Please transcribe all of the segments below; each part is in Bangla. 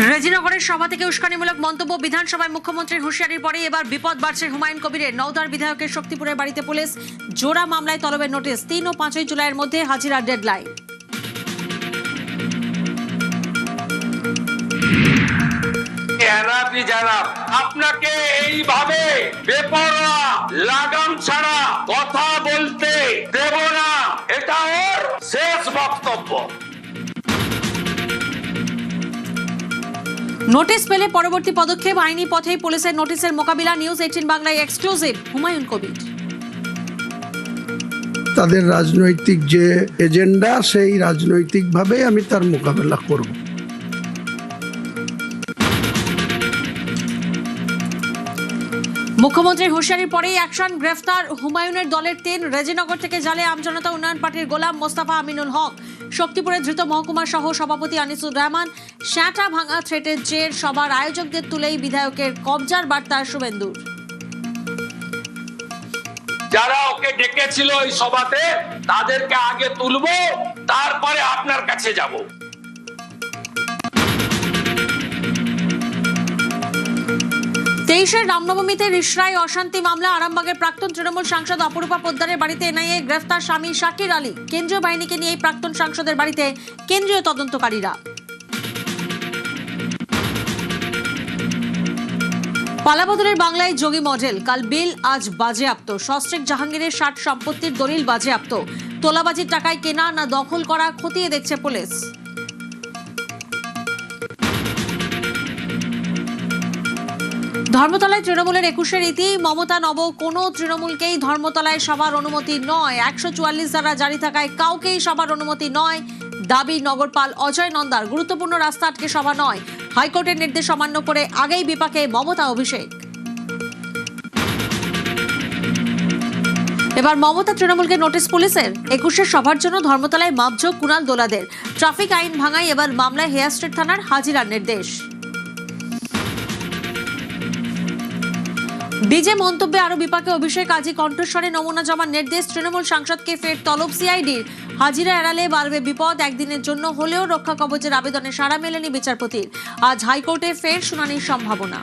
রেজিনগরের সভা থেকে উস্কানিমূলক মন্তব্য, বিধানসভায় মুখ্যমন্ত্রীর হুঁশিয়ারির পরে এবার বিপদ বাড়ছে হুমায়ুন কবিরের। নওদার বিধায়কের শক্তিপুরের বাড়িতে পুলিশ জোড়া মামলায় তলবের নোটিশ। 3 ও 5 জুলাইয়ের মধ্যে হাজিরার ডেডলাইন। আপনাকে এইভাবে বেপরোয়া লাগাম ছাড়া কথা বলতে দেব না, এটা ওর শেষ বক্তব্য। নোটিশ পেলে পরবর্তী পদক্ষেপ, আইনি পথেই পুলিশের নোটিশের মোকাবিলা। নিউজ 18 বাংলায় এক্সক্লুসিভ হুমায়ুন কবির। তাদের রাজনৈতিক যে এজেন্ডা, সেই রাজনৈতিকভাবে আমি তার মোকাবেলা করব। মুখ্যমন্ত্রীর হুঁশিয়ারির পরেই অ্যাকশন, গ্রেফতার হুমায়ুনের দলের 3। রেজিনগর থেকে জালে আমজনতা উন্নয়ন পার্টির গোলাম মোস্তফা আমিনুল হক, শক্তিপুরে ধৃত মহকুমা সহ সভাপতি আনিসুর রহমান। শ্যাটা ভাঙা থ্রেটের জের, সভার আয়োজকদের তুলেই বিধায়কের কবজার বার্তা শুভেন্দুর। যারা ওকে ডেকেছিল এই সভাতে তাদেরকে আগে তুলবো, তারপরে আপনার কাছে যাব। 23 রামনবমীতে রিসরায় অশান্তি মামলা। আরামবাগের প্রাক্তন তৃণমূল সাংসদ অপরূপা পোদ্দারের বাড়িতে এনআইএ গ্রেফতার স্বামী শাকির আলী। কেন্দ্রীয় বাহিনীকে নিয়ে প্রাক্তন সাংসদের বাড়িতে কেন্দ্রীয় তদন্তকারীরা। পালাবদলের বাংলায় যোগী মডেল, কাল বিল আজ বাজেয়াপ্ত। সস্ত্রীক জাহাঙ্গীরের 60 সম্পত্তির দলিল বাজেয়াপ্ত। তোলাবাজির টাকায় কেনা না দখল করা খতিয়ে দেখছে পুলিশ। ধর্মতলায় তৃণমূলের 21 রীতি, মমতা নব, কোনো তৃণমূলকেই ধর্মতলায় সভার অনুমতি নয়। 144 ধারা জারি থাকায় কাউকেই সভার অনুমতি নয়, দাবি নগরপাল অজয় নন্দার। গুরুত্বপূর্ণ রাস্তা আটকে সভা নয়, হাইকোর্টের নির্দেশ অমান্য করে আগেই বিপাকে মমতা অভিষেক। এবার মমতা তৃণমূলকে নোটিশ পুলিশের। 21 সভার জন্য ধর্মতলায় মাপজোক কুণাল দোলাদের। ট্রাফিক আইন ভাঙায় এবার মামলায় হেয়ার স্ট্রিট থানার হাজিরার নির্দেশ। ডিজে মন্তব্যে আরো বিপাকে অভিষেক, আজই কণ্ঠস্বরে নমুনা জমার নির্দেশ। তৃণমূল সাংসদকে ফের তলব সিআইডির। হাজিরা এড়ালে বাড়বে বিপদ, একদিনের জন্য হলেও রক্ষা কবচের আবেদনে সাড়া মেলেনি বিচারপতির। আজ হাইকোর্টে ফের শুনানির সম্ভাবনা।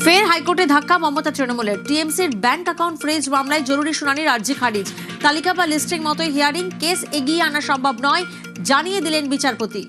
ফের হাইকোর্টে ধাক্কা মমতা তৃণমূলের। টিএমসির ব্যাংক অ্যাকাউন্ট ফ্রিজ মামলায় জরুরি শুনানির আর্জি খারিজ। তালিকা বা লিস্টিং মতোই হিয়ারিং, কেস এগিয়ে আনা সম্ভব নয় জানিয়ে দিলেন বিচারপতি।